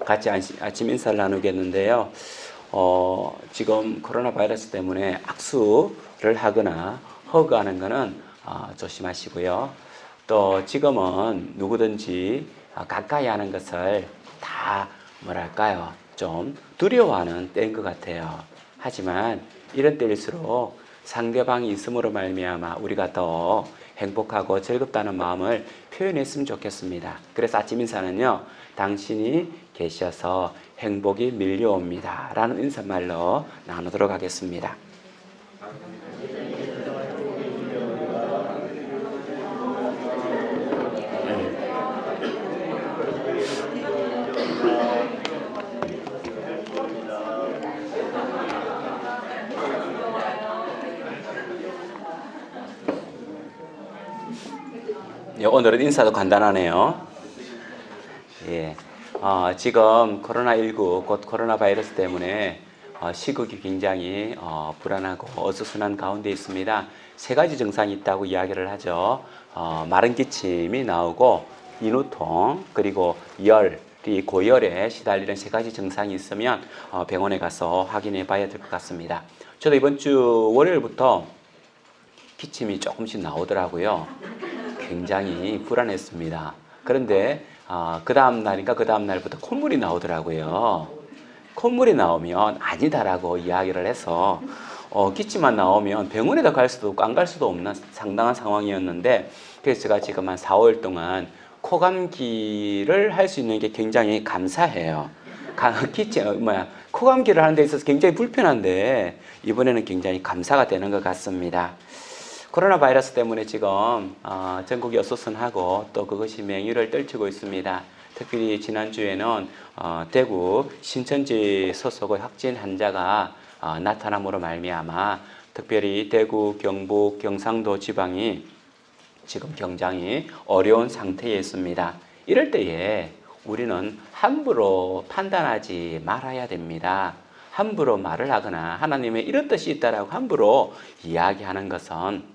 같이 아침 인사를 나누겠는데요. 지금 코로나 바이러스 때문에 악수를 하거나 허그하는 것은 조심하시고요. 또 지금은 누구든지 가까이 하는 것을 다 뭐랄까요? 좀 두려워하는 때인 것 같아요. 하지만 이런 때일수록 상대방이 있음으로 말미암아 우리가 더 행복하고 즐겁다는 마음을 표현했으면 좋겠습니다. 그래서 아침 인사는요, 당신이 계셔서 행복이 밀려옵니다 라는 인사말로 나누도록 하겠습니다. 오늘은 인사도 간단하네요. 예. 지금 코로나19, 곧 코로나 바이러스 때문에 시국이 굉장히 불안하고 어수선한 가운데 있습니다. 세 가지 증상이 있다고 이야기를 하죠. 마른 기침이 나오고 인후통, 그리고 열이 고열에 시달리는 세 가지 증상이 있으면 병원에 가서 확인해 봐야 될 것 같습니다. 저도 이번 주 월요일부터 기침이 조금씩 나오더라고요. 굉장히 불안했습니다. 그런데 그 다음 날부터 콧물이 나오더라고요. 콧물이 나오면 아니다라고 이야기를 해서 기침만 나오면 병원에다 갈 수도 없고 안 갈 수도 없는 상당한 상황이었는데, 그래서 제가 지금 한 4, 5일 동안 코감기를 할 수 있는 게 굉장히 감사해요. 코감기를 하는 데 있어서 굉장히 불편한데 이번에는 굉장히 감사가 되는 것 같습니다. 코로나 바이러스 때문에 지금 전국이 어수선하고 또 그것이 맹위를 떨치고 있습니다. 특별히 지난주에는 대구 신천지 소속의 확진 환자가 나타남으로 말미암아 특별히 대구, 경북, 경상도 지방이 지금 굉장히 어려운 상태에 있습니다. 이럴 때에 우리는 함부로 판단하지 말아야 됩니다. 함부로 말을 하거나 하나님의 이런 뜻이 있다라고 함부로 이야기하는 것은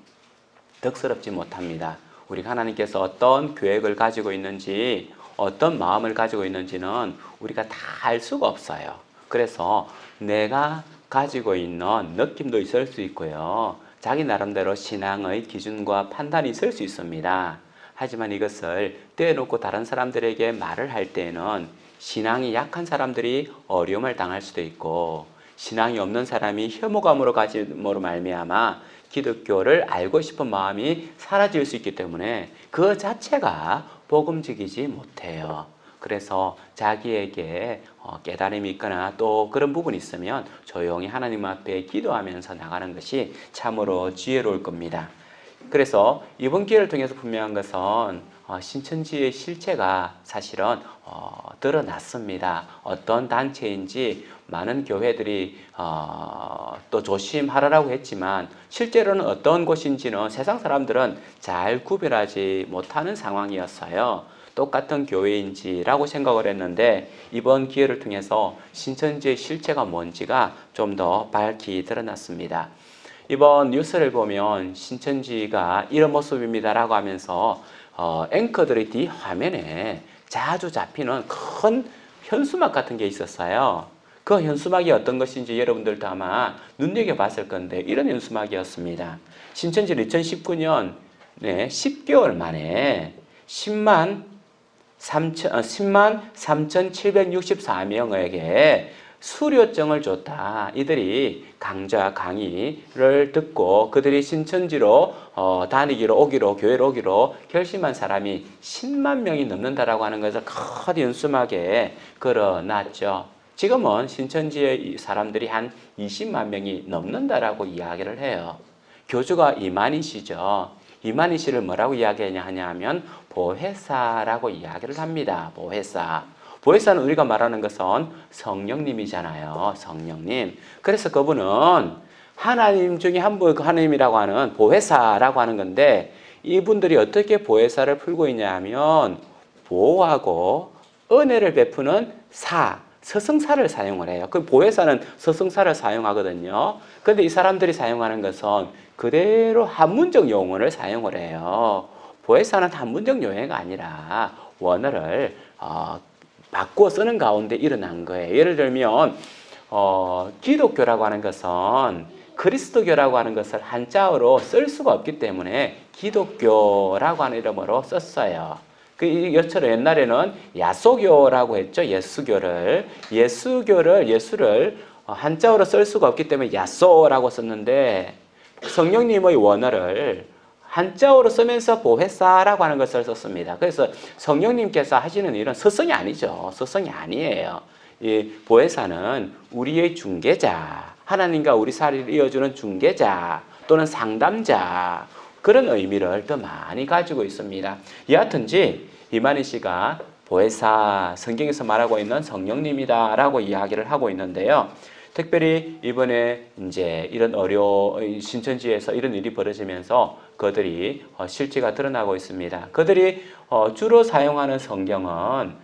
덕스럽지 못합니다. 우리가 하나님께서 어떤 계획을 가지고 있는지, 어떤 마음을 가지고 있는지는 우리가 다 알 수가 없어요. 그래서 내가 가지고 있는 느낌도 있을 수 있고요. 자기 나름대로 신앙의 기준과 판단이 있을 수 있습니다. 하지만 이것을 떼어놓고 다른 사람들에게 말을 할 때는 신앙이 약한 사람들이 어려움을 당할 수도 있고, 신앙이 없는 사람이 혐오감으로 가짐으로 말미암아 기독교를 알고 싶은 마음이 사라질 수 있기 때문에 그 자체가 복음적이지 못해요. 그래서 자기에게 깨달음이 있거나 또 그런 부분이 있으면 조용히 하나님 앞에 기도하면서 나가는 것이 참으로 지혜로울 겁니다. 그래서 이번 기회를 통해서 분명한 것은 신천지의 실체가 사실은 드러났습니다. 어떤 단체인지 많은 교회들이 또 조심하라고 했지만 실제로는 어떤 곳인지는 세상 사람들은 잘 구별하지 못하는 상황이었어요. 똑같은 교회인지라고 생각을 했는데 이번 기회를 통해서 신천지의 실체가 뭔지가 좀 더 밝히 드러났습니다. 이번 뉴스를 보면 신천지가 이런 모습입니다라고 하면서 앵커들의 뒤 화면에 자주 잡히는 큰 현수막 같은 게 있었어요. 그 현수막이 어떤 것인지 여러분들도 아마 눈여겨봤을 건데 이런 현수막이었습니다. 신천지는 2019년 10개월 만에 10만 3,764명에게 수료증을 줬다. 이들이 강좌 강의를 듣고 그들이 신천지로 다니기로 오기로 교회로 오기로 결심한 사람이 10만 명이 넘는다라고 하는 것을 큰 연수막에 걸어놨죠. 지금은 신천지의 사람들이 한 20만 명이 넘는다라고 이야기를 해요. 교주가 이만희씨죠. 이만희씨를 뭐라고 이야기하냐 하면 보혜사라고 이야기를 합니다. 보혜사. 보혜사는 우리가 말하는 것은 성령님이잖아요. 성령님. 그래서 그분은 하나님 중에 한 분, 하나님이라고 하는 보혜사라고 하는 건데 이분들이 어떻게 보혜사를 풀고 있냐 하면 보호하고 은혜를 베푸는 서승사를 사용을 해요. 그 보혜사는 서승사를 사용하거든요. 그런데 이 사람들이 사용하는 것은 그대로 한문적 용어를 사용을 해요. 보혜사는 한문적 용어가 아니라 원어를 바꾸어 쓰는 가운데 일어난 거예요. 예를 들면 기독교라고 하는 것은 그리스도교라고 하는 것을 한자어로 쓸 수가 없기 때문에 기독교라고 하는 이름으로 썼어요. 이것처럼 옛날에는 야소교라고 했죠. 예수를 한자어로 쓸 수가 없기 때문에 야소라고 썼는데 성령님의 원어를 한자어로 쓰면서 보혜사라고 하는 것을 썼습니다. 그래서 성령님께서 하시는 일은 스승이 아니죠. 스승이 아니에요. 이 보혜사는 우리의 중개자, 하나님과 우리 사이를 이어주는 중개자 또는 상담자, 그런 의미를 더 많이 가지고 있습니다. 여하튼지 이만희 씨가 보혜사, 성경에서 말하고 있는 성령님이다라고 이야기를 하고 있는데요. 특별히 이번에 이제 이런 신천지에서 이런 일이 벌어지면서 그들이 실체가 드러나고 있습니다. 그들이 주로 사용하는 성경은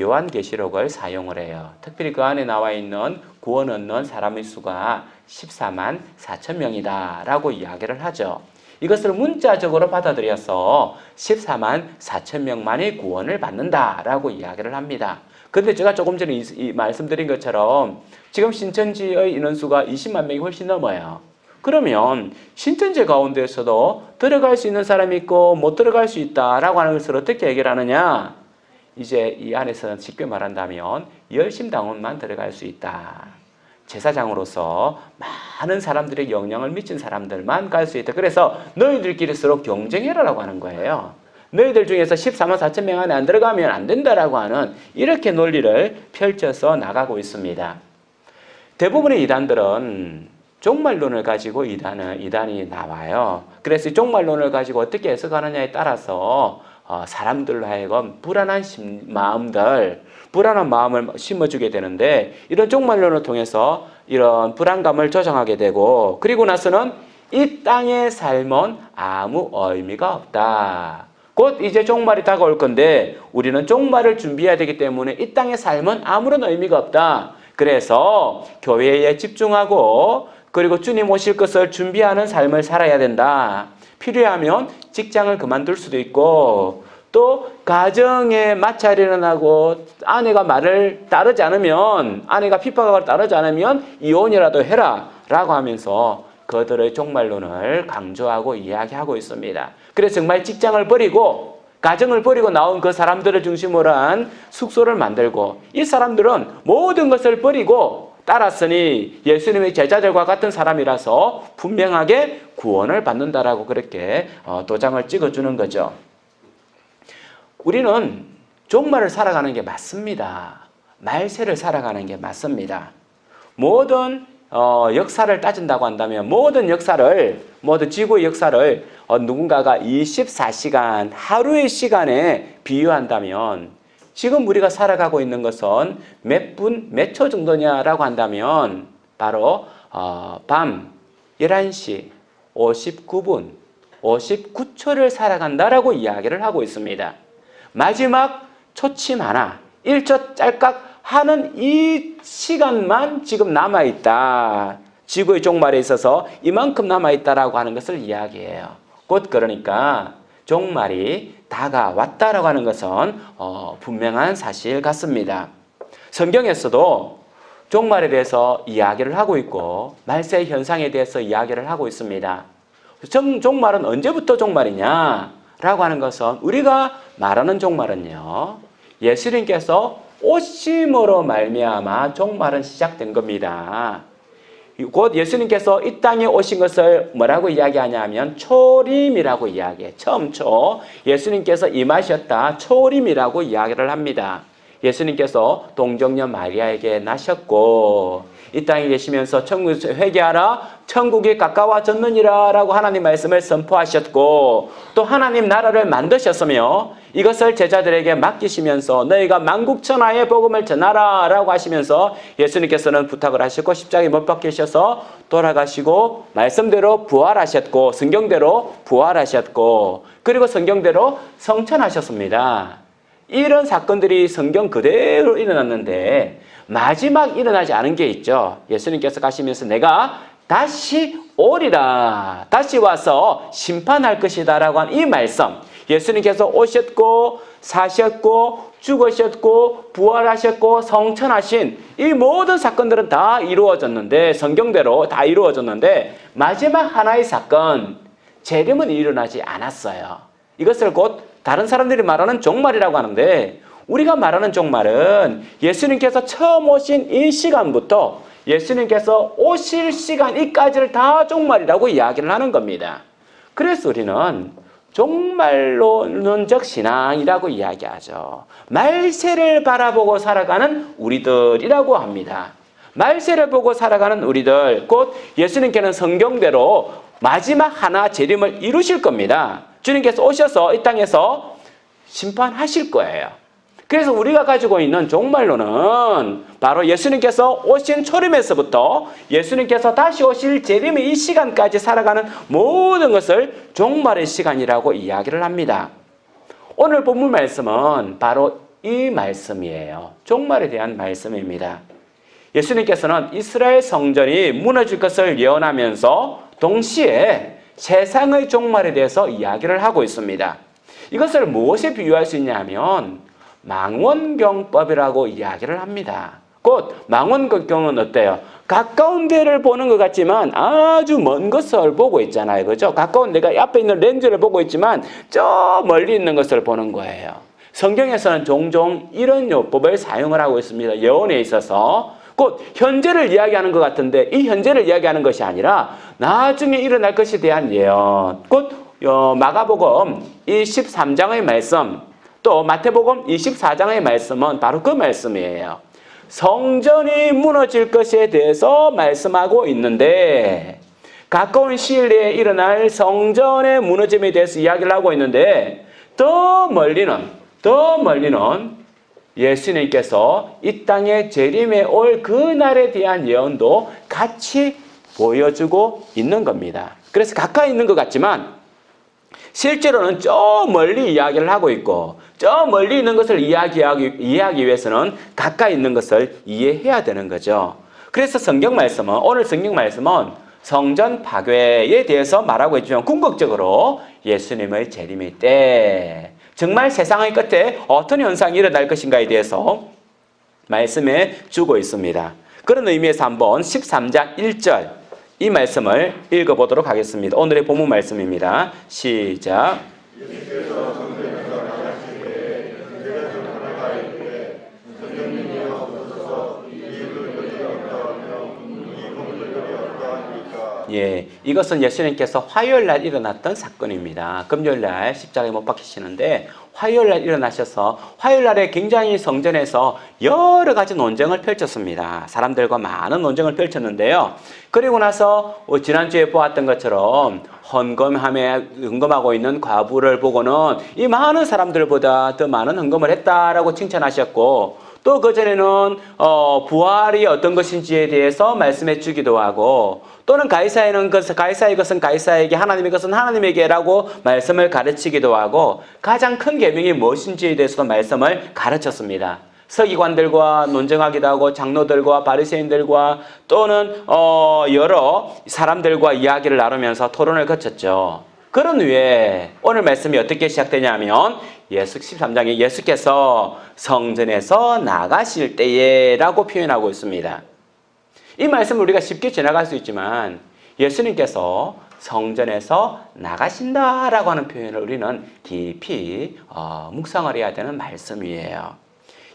요한계시록을 사용을 해요. 특별히 그 안에 나와 있는 구원 얻는 사람의 수가 14만 4천 명이다라고 이야기를 하죠. 이것을 문자적으로 받아들여서 14만 4천 명만이 구원을 받는다라고 이야기를 합니다. 그런데 제가 조금 전에 말씀드린 것처럼 지금 신천지의 인원수가 20만 명이 훨씬 넘어요. 그러면 신천지 가운데에서도 들어갈 수 있는 사람이 있고 못 들어갈 수 있다라고 하는 것을 어떻게 해결하느냐? 이제 이 안에서는 쉽게 말한다면 열심당원만 들어갈 수 있다. 제사장으로서 많은 사람들의 영향을 미친 사람들만 갈 수 있다. 그래서 너희들끼리 서로 경쟁해라라고 하는 거예요. 너희들 중에서 14만 4천 명 안에 안 들어가면 안 된다라고 하는 이렇게 논리를 펼쳐서 나가고 있습니다. 대부분의 이단들은 종말론을 가지고 이단이 나와요. 그래서 이 종말론을 가지고 어떻게 해석하느냐에 따라서 사람들로 하여금 불안한 마음을 심어주게 되는데, 이런 종말론을 통해서 이런 불안감을 조정하게 되고, 그리고 나서는 이 땅의 삶은 아무 의미가 없다. 곧 이제 종말이 다가올 건데 우리는 종말을 준비해야 되기 때문에 이 땅의 삶은 아무런 의미가 없다. 그래서 교회에 집중하고 그리고 주님 오실 것을 준비하는 삶을 살아야 된다. 필요하면 직장을 그만둘 수도 있고, 또 가정에 마찰이 일어나고 아내가 말을 따르지 않으면, 아내가 핍박을 따르지 않으면 이혼이라도 해라 라고 하면서 그들의 종말론을 강조하고 이야기하고 있습니다. 그래서 정말 직장을 버리고 가정을 버리고 나온 그 사람들을 중심으로 한 숙소를 만들고, 이 사람들은 모든 것을 버리고 따랐으니 예수님의 제자들과 같은 사람이라서 분명하게 구원을 받는다라고 그렇게 도장을 찍어주는 거죠. 우리는 종말을 살아가는 게 맞습니다. 말세를 살아가는 게 맞습니다. 모든 역사를 따진다고 한다면 모든 지구의 역사를 누군가가 24시간, 하루의 시간에 비유한다면 지금 우리가 살아가고 있는 것은 몇 분, 몇 초 정도냐라고 한다면 바로 밤 11시 59분, 59초를 살아간다라고 이야기를 하고 있습니다. 마지막 초침 하나, 1초 짤깍 하는 이 시간만 지금 남아있다. 지구의 종말에 있어서 이만큼 남아있다라고 하는 것을 이야기해요. 곧 그러니까 종말이 다가왔다라고 하는 것은 분명한 사실 같습니다. 성경에서도 종말에 대해서 이야기를 하고 있고 말세 현상에 대해서 이야기를 하고 있습니다. 종말은 언제부터 종말이냐라고 하는 것은, 우리가 말하는 종말은요, 예수님께서 오심으로 말미암아 종말은 시작된 겁니다. 곧 예수님께서 이 땅에 오신 것을 뭐라고 이야기하냐면 초림이라고 이야기해요. 처음 예수님께서 임하셨다, 초림이라고 이야기를 합니다. 예수님께서 동정녀 마리아에게 나셨고 이 땅에 계시면서 천국에서 회개하라, 천국이 가까워졌느니라 라고 하나님 말씀을 선포하셨고, 또 하나님 나라를 만드셨으며 이것을 제자들에게 맡기시면서 너희가 만국천하의 복음을 전하라 라고 하시면서 예수님께서는 부탁을 하셨고 십자가에 못 박히셔서 돌아가시고 말씀대로 부활하셨고 성경대로 부활하셨고 그리고 성경대로 성천하셨습니다. 이런 사건들이 성경 그대로 일어났는데 마지막 일어나지 않은 게 있죠. 예수님께서 가시면서 내가 다시 오리라, 다시 와서 심판할 것이다 라고 한 이 말씀, 예수님께서 오셨고 사셨고 죽으셨고 부활하셨고 성천하신 이 모든 사건들은 다 이루어졌는데, 성경대로 다 이루어졌는데 마지막 하나의 사건, 재림은 일어나지 않았어요. 이것을 곧 다른 사람들이 말하는 종말이라고 하는데, 우리가 말하는 종말은 예수님께서 처음 오신 이 시간부터 예수님께서 오실 시간까지를 다 종말이라고 이야기를 하는 겁니다. 그래서 우리는 종말론적 신앙이라고 이야기하죠. 말세를 바라보고 살아가는 우리들이라고 합니다. 말세를 보고 살아가는 우리들, 곧 예수님께는 성경대로 마지막 하나 재림을 이루실 겁니다. 주님께서 오셔서 이 땅에서 심판하실 거예요. 그래서 우리가 가지고 있는 종말론은 바로 예수님께서 오신 초림에서부터 예수님께서 다시 오실 재림의 이 시간까지 살아가는 모든 것을 종말의 시간이라고 이야기를 합니다. 오늘 본문 말씀은 바로 이 말씀이에요. 종말에 대한 말씀입니다. 예수님께서는 이스라엘 성전이 무너질 것을 예언하면서 동시에 세상의 종말에 대해서 이야기를 하고 있습니다. 이것을 무엇에 비유할 수 있냐면 망원경법이라고 이야기를 합니다. 곧 망원경은 어때요? 가까운 데를 보는 것 같지만 아주 먼 것을 보고 있잖아요. 그죠? 가까운 내가 앞에 있는 렌즈를 보고 있지만 저 멀리 있는 것을 보는 거예요. 성경에서는 종종 이런 요법을 사용을 하고 있습니다. 예언에 있어서 곧 현재를 이야기하는 것 같은데 이 현재를 이야기하는 것이 아니라 나중에 일어날 것에 대한 예언. 곧 마가복음 이 13장의 말씀, 또 마태복음 24장의 말씀은 바로 그 말씀이에요. 성전이 무너질 것에 대해서 말씀하고 있는데, 가까운 시일 내에 일어날 성전의 무너짐에 대해서 이야기를 하고 있는데, 더 멀리는 예수님께서 이 땅에 재림에 올 그 날에 대한 예언도 같이 보여주고 있는 겁니다. 그래서 가까이 있는 것 같지만 실제로는 저 멀리 이야기를 하고 있고, 저 멀리 있는 것을 이해하기 위해서는 가까이 있는 것을 이해해야 되는 거죠. 그래서 오늘 성경 말씀은 성전 파괴에 대해서 말하고 있지만 궁극적으로 예수님의 재림의 때, 정말 세상의 끝에 어떤 현상이 일어날 것인가에 대해서 말씀해 주고 있습니다. 그런 의미에서 한번 13장 1절 이 말씀을 읽어보도록 하겠습니다. 오늘의 본문 말씀입니다. 시작. 예, 이것은 예수님께서 화요일날 일어났던 사건입니다. 금요일날 십자가에 못 박히시는데 화요일날 일어나셔서 화요일날에 굉장히 성전에서 여러 가지 논쟁을 펼쳤습니다. 사람들과 많은 논쟁을 펼쳤는데요. 그리고 나서 지난주에 보았던 것처럼 헌금하고 있는 과부를 보고는 이 많은 사람들보다 더 많은 헌금을 했다라고 칭찬하셨고, 또 그전에는 부활이 어떤 것인지에 대해서 말씀해 주기도 하고, 또는 가이사의 것은 가이사에게, 하나님의 것은 하나님에게라고 말씀을 가르치기도 하고, 가장 큰 계명이 무엇인지에 대해서도 말씀을 가르쳤습니다. 서기관들과 논쟁하기도 하고 장로들과 바리새인들과 또는 여러 사람들과 이야기를 나누면서 토론을 거쳤죠. 그런 후에 오늘 말씀이 어떻게 시작되냐면 13장에 예수께서 성전에서 나가실 때에 라고 표현하고 있습니다. 이 말씀을 우리가 쉽게 지나갈 수 있지만 예수님께서 성전에서 나가신다라고 하는 표현을 우리는 깊이 묵상을 해야 되는 말씀이에요.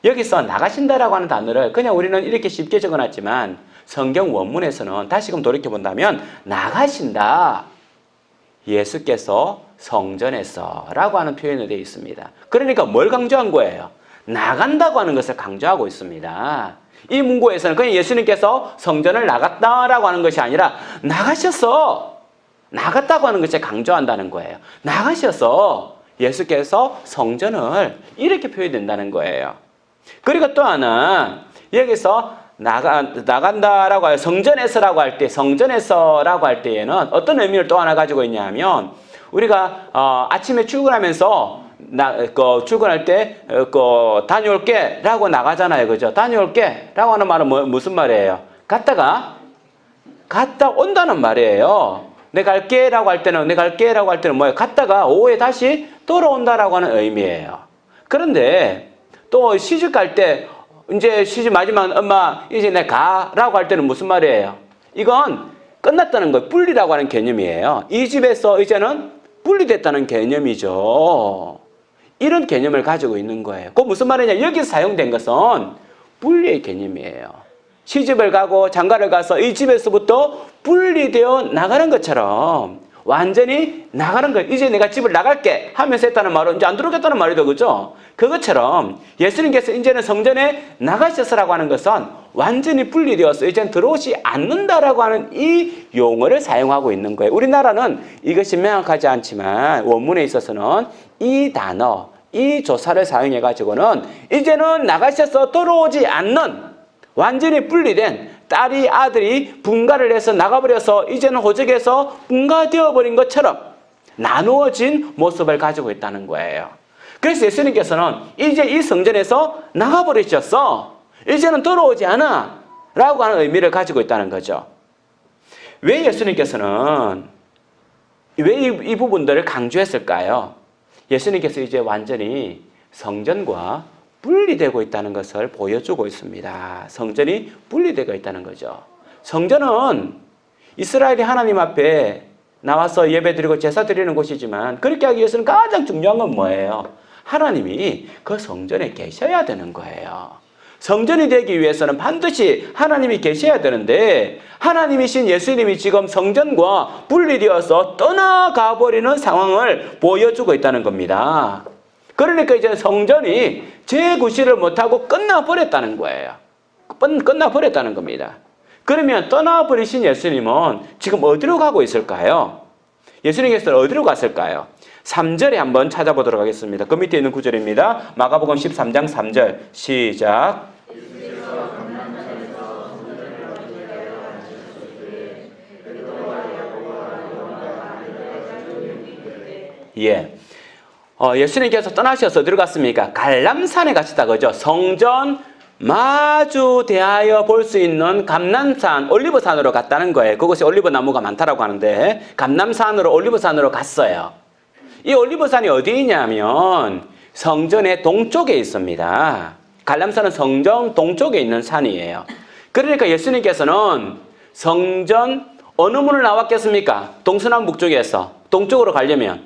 여기서 나가신다라고 하는 단어를 그냥 우리는 이렇게 쉽게 적어놨지만 성경 원문에서는 다시금 돌이켜본다면 나가신다, 예수께서 성전에서 라고 하는 표현이 되어 있습니다. 그러니까 뭘 강조한 거예요? 나간다고 하는 것을 강조하고 있습니다. 이 문구에서는 그냥 예수님께서 성전을 나갔다라고 하는 것이 아니라 나가셔서, 나갔다고 하는 것을 강조한다는 거예요. 나가셔서 예수께서 성전을 이렇게 표현된다는 거예요. 그리고 또 하나, 여기서 나간다라고 할 성전에서라고 할 때, 성전에서라고 할 때에는 어떤 의미를 또 하나 가지고 있냐면, 우리가 아침에 출근하면서 출근할 때 다녀올게 라고 나가잖아요. 그죠? 다녀올게 라고 하는 말은 무슨 말이에요? 갔다 온다는 말이에요. 내가 갈게 라고 할 때는 뭐예요? 갔다가 오후에 다시 돌아온다라고 하는 의미예요. 그런데 또 시집 갈 때 이제 시집 마지막 엄마 이제 내 가라고 할 때는 무슨 말이에요? 이건 끝났다는 거예요. 분리라고 하는 개념이에요. 이 집에서 이제는 분리됐다는 개념이죠. 이런 개념을 가지고 있는 거예요. 그 무슨 말이냐? 여기서 사용된 것은 분리의 개념이에요. 시집을 가고 장가를 가서 이 집에서부터 분리되어 나가는 것처럼 완전히 나가는 거예요. 이제 내가 집을 나갈게 하면서 했다는 말은 이제 안 들어오겠다는 말이죠. 그죠? 그것처럼 예수님께서 이제는 성전에 나가셔서라고 하는 것은 완전히 분리되어서 이제는 들어오지 않는다라고 하는 이 용어를 사용하고 있는 거예요. 우리나라는 이것이 명확하지 않지만 원문에 있어서는 이 단어, 이 조사를 사용해 가지고는 이제는 나가셔서 들어오지 않는 완전히 분리된 딸이 아들이 분가를 해서 나가버려서 이제는 호적에서 분가되어 버린 것처럼 나누어진 모습을 가지고 있다는 거예요. 그래서 예수님께서는 이제 이 성전에서 나가버리셨어. 이제는 들어오지 않아. 라고 하는 의미를 가지고 있다는 거죠. 왜 예수님께서는 왜 이 부분들을 강조했을까요? 예수님께서 이제 완전히 성전과 분리되고 있다는 것을 보여주고 있습니다. 성전이 분리되고 있다는 거죠. 성전은 이스라엘이 하나님 앞에 나와서 예배드리고 제사 드리는 곳이지만 그렇게 하기 위해서는 가장 중요한 건 뭐예요? 하나님이 그 성전에 계셔야 되는 거예요. 성전이 되기 위해서는 반드시 하나님이 계셔야 되는데 하나님이신 예수님이 지금 성전과 분리되어서 떠나가 버리는 상황을 보여주고 있다는 겁니다. 그러니까 이제 성전이 재구시를 못하고 끝나버렸다는 거예요. 끝나버렸다는 겁니다. 그러면 떠나버리신 예수님은 지금 어디로 가고 있을까요? 예수님께서는 어디로 갔을까요? 3절에 한번 찾아보도록 하겠습니다. 그 밑에 있는 구절입니다. 마가복음 13장 3절 시작. 예. 예수님께서 떠나셔서 어디로 갔습니까? 갈람산에 가시다 그죠? 성전 마주 대하여 볼 수 있는 감람산, 올리브산으로 갔다는 거예요. 그곳에 올리브 나무가 많다라고 하는데 감람산으로 올리브산으로 갔어요. 이 올리브산이 어디 있냐면 성전의 동쪽에 있습니다. 갈람산은 성전 동쪽에 있는 산이에요. 그러니까 예수님께서는 성전 어느 문을 나왔겠습니까? 동서남북 쪽에서 동쪽으로 가려면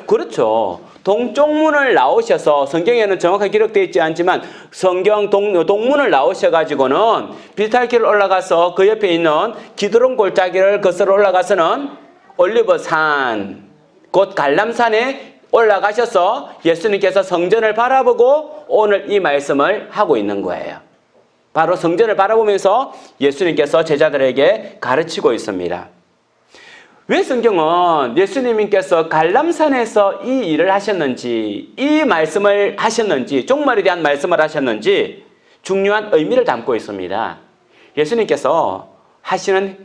그렇죠. 동쪽 문을 나오셔서 성경에는 정확하게 기록되어 있지 않지만 성경 동문을 나오셔가지고는 비탈길을 올라가서 그 옆에 있는 기드론 골짜기를 거슬러 올라가서는 올리브산 곧 갈람산에 올라가셔서 예수님께서 성전을 바라보고 오늘 이 말씀을 하고 있는 거예요. 바로 성전을 바라보면서 예수님께서 제자들에게 가르치고 있습니다. 왜 성경은 예수님께서 갈람산에서 이 일을 하셨는지, 이 말씀을 하셨는지, 종말에 대한 말씀을 하셨는지 중요한 의미를 담고 있습니다. 예수님께서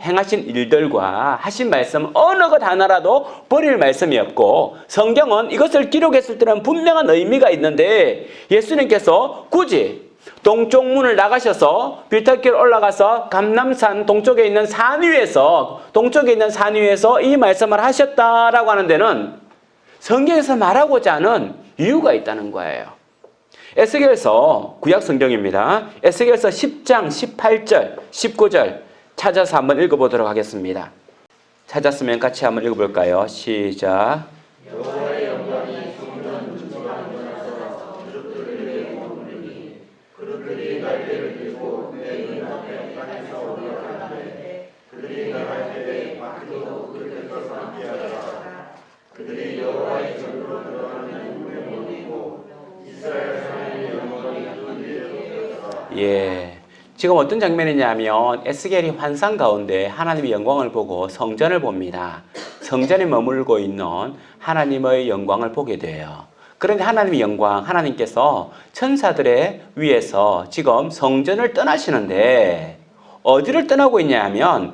행하신 일들과 하신 말씀 어느 것 하나라도 버릴 말씀이 없고 성경은 이것을 기록했을 때는 분명한 의미가 있는데 예수님께서 굳이 동쪽 문을 나가셔서 비탈길 올라가서 감람산 동쪽에 있는 산 위에서 이 말씀을 하셨다라고 하는 데는 성경에서 말하고자 하는 이유가 있다는 거예요. 에스겔서 구약 성경입니다. 에스겔서 10장 18절 19절 찾아서 한번 읽어보도록 하겠습니다. 찾았으면 같이 한번 읽어볼까요? 시작. 예. 지금 어떤 장면이냐면 에스겔이 환상 가운데 하나님의 영광을 보고 성전을 봅니다. 성전에 머물고 있는 하나님의 영광을 보게 돼요. 그런데 하나님의 영광, 하나님께서 천사들의 위에서 지금 성전을 떠나시는데 어디를 떠나고 있냐 하면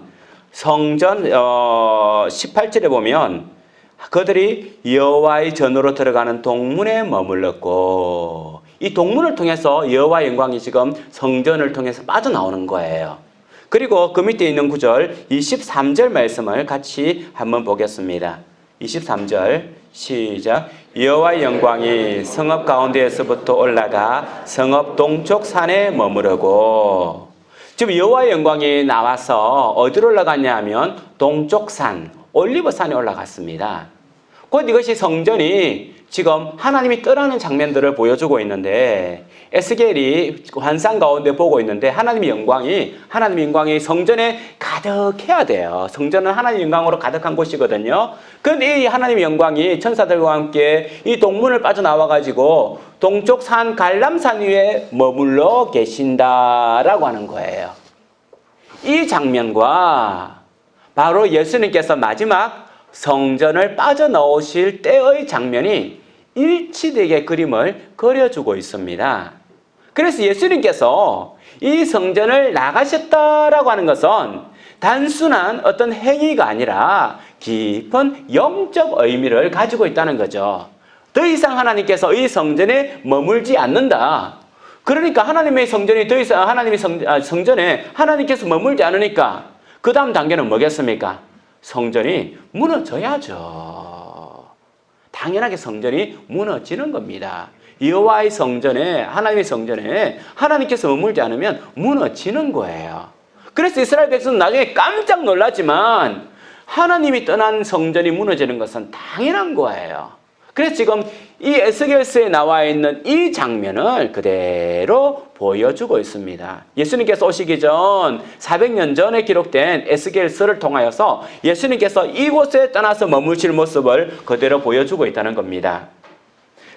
성전 18절에 보면 그들이 여호와의 전으로 들어가는 동문에 머물렀고 이 동문을 통해서 여호와의 영광이 지금 성전을 통해서 빠져나오는 거예요. 그리고 그 밑에 있는 구절 23절 말씀을 같이 한번 보겠습니다. 23절 시작. 여호와의 영광이 성읍 가운데에서부터 올라가 성읍 동쪽 산에 머무르고. 지금 여호와의 영광이 나와서 어디로 올라갔냐 하면 동쪽 산, 올리브 산에 올라갔습니다. 곧 이것이 성전이 지금 하나님이 떠나는 장면들을 보여주고 있는데, 에스겔이 환상 가운데 보고 있는데 하나님의 영광이 성전에 가득해야 돼요. 성전은 하나님의 영광으로 가득한 곳이거든요. 그런데 이 하나님의 영광이 천사들과 함께 이 동문을 빠져나와 가지고 동쪽 산 갈람산 위에 머물러 계신다라고 하는 거예요. 이 장면과 바로 예수님께서 마지막 성전을 빠져나오실 때의 장면이 일치되게 그림을 그려주고 있습니다. 그래서 예수님께서 이 성전을 나가셨다라고 하는 것은 단순한 어떤 행위가 아니라 깊은 영적 의미를 가지고 있다는 거죠. 더 이상 하나님께서 이 성전에 머물지 않는다. 그러니까 하나님의 성전이 더 이상 성전에 하나님께서 머물지 않으니까 그 다음 단계는 뭐겠습니까? 성전이 무너져야죠. 당연하게 성전이 무너지는 겁니다. 여호와의 성전에, 하나님의 성전에 하나님께서 머물지 않으면 무너지는 거예요. 그래서 이스라엘 백성은 나중에 깜짝 놀랐지만 하나님이 떠난 성전이 무너지는 것은 당연한 거예요. 그래서 지금 이 에스겔서에 나와 있는 이 장면을 그대로 보여주고 있습니다. 예수님께서 오시기 전 400년 전에 기록된 에스겔서를 통하여서 예수님께서 이곳에 떠나서 머무실 모습을 그대로 보여주고 있다는 겁니다.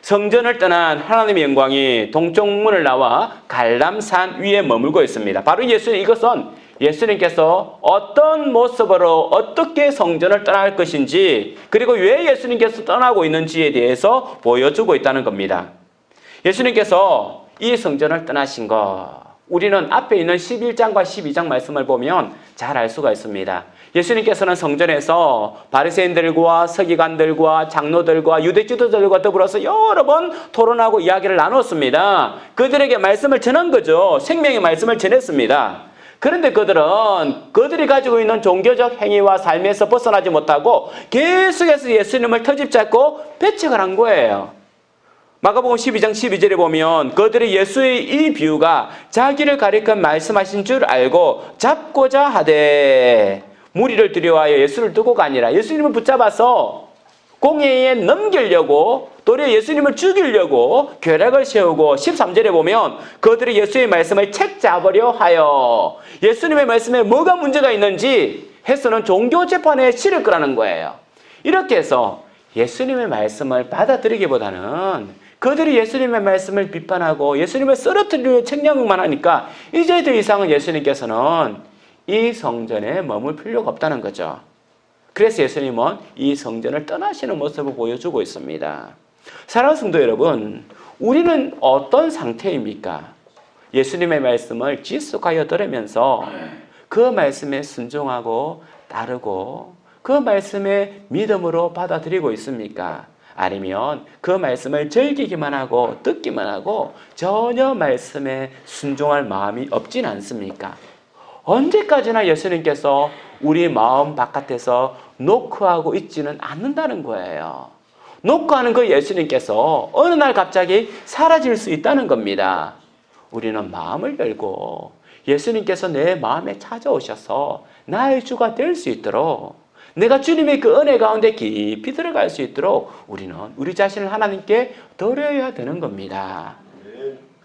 성전을 떠난 하나님의 영광이 동쪽 문을 나와 갈람산 위에 머물고 있습니다. 바로 이것은 예수님께서 어떤 모습으로 어떻게 성전을 떠날 것인지, 그리고 왜 예수님께서 떠나고 있는지에 대해서 보여주고 있다는 겁니다. 예수님께서 이 성전을 떠나신 것, 우리는 앞에 있는 11장과 12장 말씀을 보면 잘 알 수가 있습니다. 예수님께서는 성전에서 바리새인들과 서기관들과 장로들과 유대 지도자들과 더불어서 여러 번 토론하고 이야기를 나눴습니다. 그들에게 말씀을 전한 거죠. 생명의 말씀을 전했습니다. 그런데 그들이 가지고 있는 종교적 행위와 삶에서 벗어나지 못하고 계속해서 예수님을 터집잡고 배척을 한 거예요. 마가복음 12장 12절에 보면 그들이 예수의 이 비유가 자기를 가리켜 말씀하신 줄 알고 잡고자 하되, 무리를 두려워하여 예수를 두고가 아니라 예수님을 붙잡아서 공회에 넘기려고, 도리어 예수님을 죽이려고 계략을 세우고, 13절에 보면 그들이 예수의 말씀을 책잡으려 하여 예수님의 말씀에 뭐가 문제가 있는지 해서는 종교재판에 실을 거라는 거예요. 이렇게 해서 예수님의 말씀을 받아들이기보다는 그들이 예수님의 말씀을 비판하고 예수님을 쓰러뜨리려 책략만 하니까 이제 더 이상은 예수님께서는 이 성전에 머물 필요가 없다는 거죠. 그래서 예수님은 이 성전을 떠나시는 모습을 보여주고 있습니다. 사랑하는 성도 여러분, 우리는 어떤 상태입니까? 예수님의 말씀을 지속하여 들으면서 그 말씀에 순종하고 따르고 그 말씀에 믿음으로 받아들이고 있습니까? 아니면 그 말씀을 즐기기만 하고 듣기만 하고 전혀 말씀에 순종할 마음이 없진 않습니까? 언제까지나 예수님께서 우리 마음 바깥에서 노크하고 있지는 않는다는 거예요. 노크하는 그 예수님께서 어느 날 갑자기 사라질 수 있다는 겁니다. 우리는 마음을 열고 예수님께서 내 마음에 찾아오셔서 나의 주가 될 수 있도록, 내가 주님의 그 은혜 가운데 깊이 들어갈 수 있도록 우리는 우리 자신을 하나님께 드려야 되는 겁니다.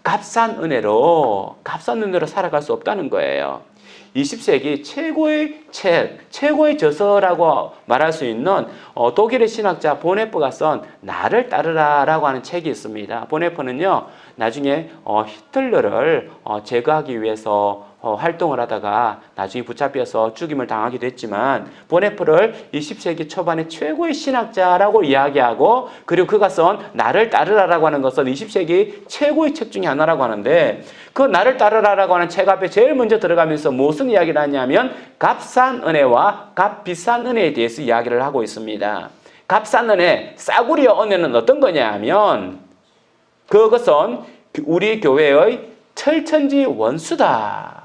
값싼 은혜로 살아갈 수 없다는 거예요. 20세기 최고의 책, 최고의 저서라고 말할 수 있는 독일의 신학자 보네프가 쓴 나를 따르라라고 하는 책이 있습니다. 보네프는요, 나중에 히틀러를 제거하기 위해서 활동을 하다가 나중에 붙잡혀서 죽임을 당하기도 했지만, 보네프를 20세기 초반의 최고의 신학자라고 이야기하고, 그리고 그가 쓴 나를 따르라라고 하는 것은 20세기 최고의 책 중에 하나라고 하는데, 그 나를 따르라라고 하는 책 앞에 제일 먼저 들어가면서 무슨 이야기를 하냐면 값싼 은혜와 값비싼 은혜에 대해서 이야기를 하고 있습니다. 값싼 은혜, 싸구려 은혜는 어떤 거냐 하면 그것은 우리 교회의 철천지 원수다.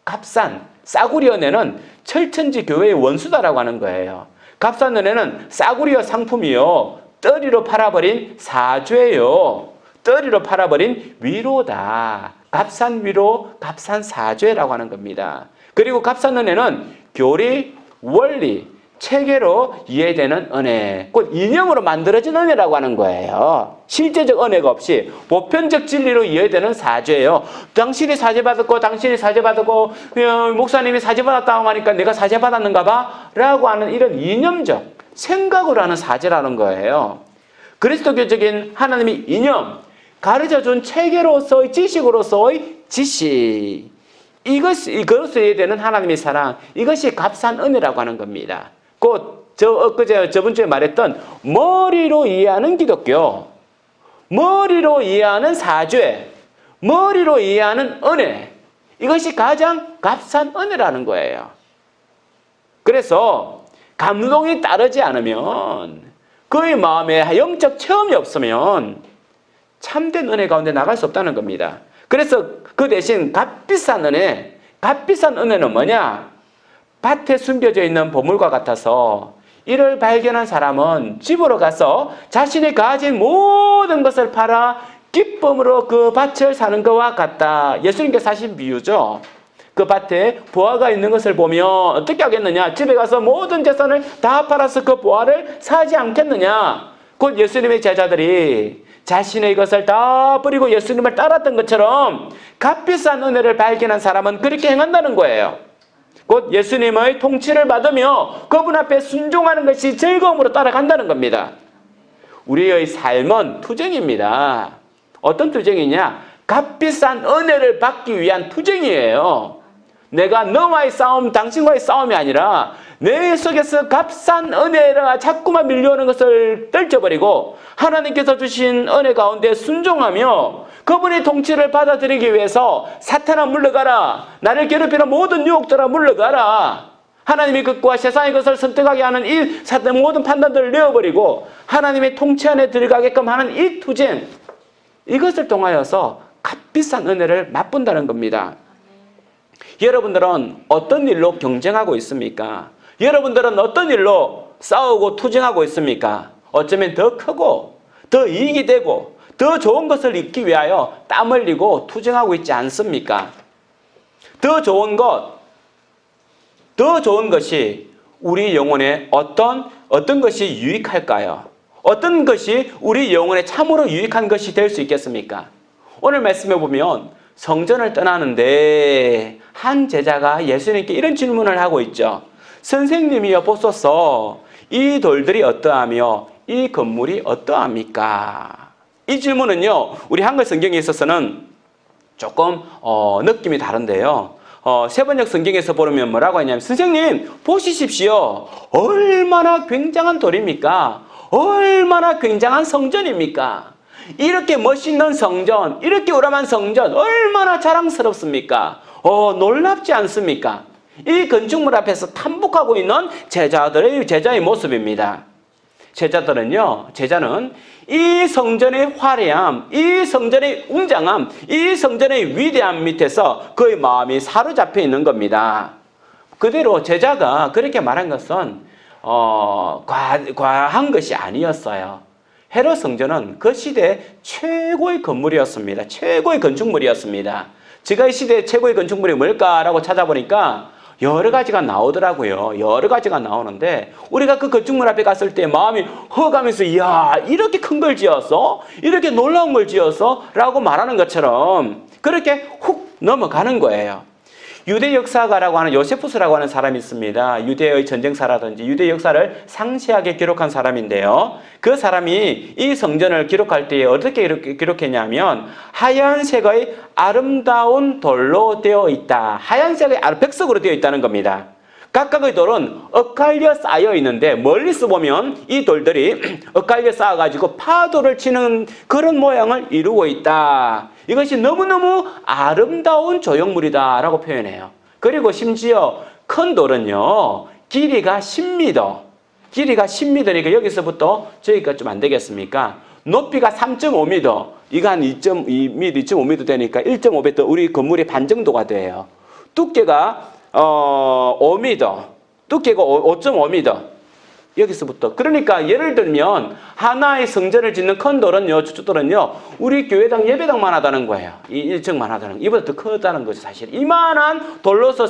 값싼, 싸구려 은혜는 철천지 교회의 원수다라고 하는 거예요. 값싼 은혜는 싸구려 상품이요, 떨이로 팔아버린 사죄요. 떨이로 팔아버린 위로다. 값싼 위로, 값싼 사죄라고 하는 겁니다. 그리고 값싼 은혜는 교리, 원리, 체계로 이해되는 은혜, 곧 이념으로 만들어진 은혜라고 하는 거예요. 실제적 은혜가 없이 보편적 진리로 이해되는 사죄예요. 당신이 사죄받았고 당신이 사죄받았고 목사님이 사죄받았다고 하니까 내가 사죄받았는가 봐 라고 하는 이런 이념적 생각으로 하는 사죄라는 거예요. 그리스도교적인 하나님의 이념, 가르쳐준 체계로서의 지식으로서의 지식, 이것으로 이해되는 하나님의 사랑, 이것이 값싼 은혜라고 하는 겁니다. 곧 저번 주에 말했던 머리로 이해하는 기독교, 머리로 이해하는 사죄, 머리로 이해하는 은혜, 이것이 가장 값싼 은혜라는 거예요. 그래서 감동이 따르지 않으면, 그의 마음에 영적 체험이 없으면 참된 은혜 가운데 나갈 수 없다는 겁니다. 그래서 그 대신 값비싼 은혜, 값비싼 은혜는 뭐냐? 밭에 숨겨져 있는 보물과 같아서 이를 발견한 사람은 집으로 가서 자신이 가진 모든 것을 팔아 기쁨으로 그 밭을 사는 것과 같다. 예수님께서 하신 비유죠. 그 밭에 보화가 있는 것을 보면 어떻게 하겠느냐? 집에 가서 모든 재산을 다 팔아서 그 보화를 사지 않겠느냐? 곧 예수님의 제자들이 자신의 것을 다 버리고 예수님을 따랐던 것처럼 값비싼 은혜를 발견한 사람은 그렇게 행한다는 거예요. 곧 예수님의 통치를 받으며 그분 앞에 순종하는 것이 즐거움으로 따라간다는 겁니다. 우리의 삶은 투쟁입니다. 어떤 투쟁이냐? 값비싼 은혜를 받기 위한 투쟁이에요. 내가 너와의 싸움, 당신과의 싸움이 아니라 내 속에서 값싼 은혜가 자꾸만 밀려오는 것을 떨쳐버리고 하나님께서 주신 은혜 가운데 순종하며 그분의 통치를 받아들이기 위해서 사탄아 물러가라, 나를 괴롭히는 모든 유혹들아 물러가라, 하나님의 것과 세상의 것을 선택하게 하는 이 사탄의 모든 판단들을 내어버리고 하나님의 통치 안에 들어가게끔 하는 이 투쟁, 이것을 통하여서 값비싼 은혜를 맛본다는 겁니다. 여러분들은 어떤 일로 경쟁하고 있습니까? 여러분들은 어떤 일로 싸우고 투쟁하고 있습니까? 어쩌면 더 크고 더 이익이 되고 더 좋은 것을 얻기 위하여 땀 흘리고 투쟁하고 있지 않습니까? 더 좋은 것이 우리 영혼에 어떤 것이 유익할까요? 어떤 것이 우리 영혼에 참으로 유익한 것이 될 수 있겠습니까? 오늘 말씀해 보면 성전을 떠나는데 한 제자가 예수님께 이런 질문을 하고 있죠. 선생님이여 보소서, 이 돌들이 어떠하며 이 건물이 어떠합니까? 이 질문은요, 우리 한글 성경에 있어서는 조금 느낌이 다른데요. 세번역 성경에서 보면 뭐라고 하냐면, 선생님 보시십시오, 얼마나 굉장한 돌입니까? 얼마나 굉장한 성전입니까? 이렇게 멋있는 성전, 이렇게 우람한 성전 얼마나 자랑스럽습니까? 놀랍지 않습니까? 이 건축물 앞에서 탐복하고 있는 제자의 모습입니다. 제자는 이 성전의 화려함, 이 성전의 웅장함, 이 성전의 위대함 밑에서 그의 마음이 사로잡혀 있는 겁니다. 그대로 제자가 그렇게 말한 것은 과한 것이 아니었어요. 헤롯 성전은 그 시대 최고의 건물이었습니다. 최고의 건축물이었습니다. 제가 이 시대 최고의 건축물이 뭘까라고 찾아보니까 여러 가지가 나오더라고요. 여러 가지가 나오는데 우리가 그 건축물 앞에 갔을 때 마음이 허가면서 이야, 이렇게 큰 걸 지었어? 이렇게 놀라운 걸 지었어? 라고 말하는 것처럼 그렇게 훅 넘어가는 거예요. 유대 역사가라고 하는 요세푸스라고 하는 사람이 있습니다. 유대의 전쟁사라든지 유대 역사를 상세하게 기록한 사람인데요. 그 사람이 이 성전을 기록할 때 어떻게 기록했냐면 하얀색의 아름다운 돌로 되어 있다. 하얀색의 백석으로 되어 있다는 겁니다. 각각의 돌은 엇갈려 쌓여 있는데 멀리서 보면 이 돌들이 엇갈려 쌓아가지고 파도를 치는 그런 모양을 이루고 있다. 이것이 너무너무 아름다운 조형물이다 라고 표현해요. 그리고 심지어 큰 돌은요, 길이가 10m. 길이가 10m니까 여기서부터 저기가 좀 안 되겠습니까? 높이가 3.5m. 이거 한 2.2m, 2.5m 되니까 1.5m, 우리 건물의 반 정도가 돼요. 두께가 5m. 두께가 5.5m. 여기서부터. 그러니까 예를 들면 하나의 성전을 짓는 큰 돌은요, 주춧돌은요, 우리 교회당 예배당만 하다는 거예요. 이 1층만 하다는 거. 이보다 더 크다는 거죠, 사실. 이만한 돌로서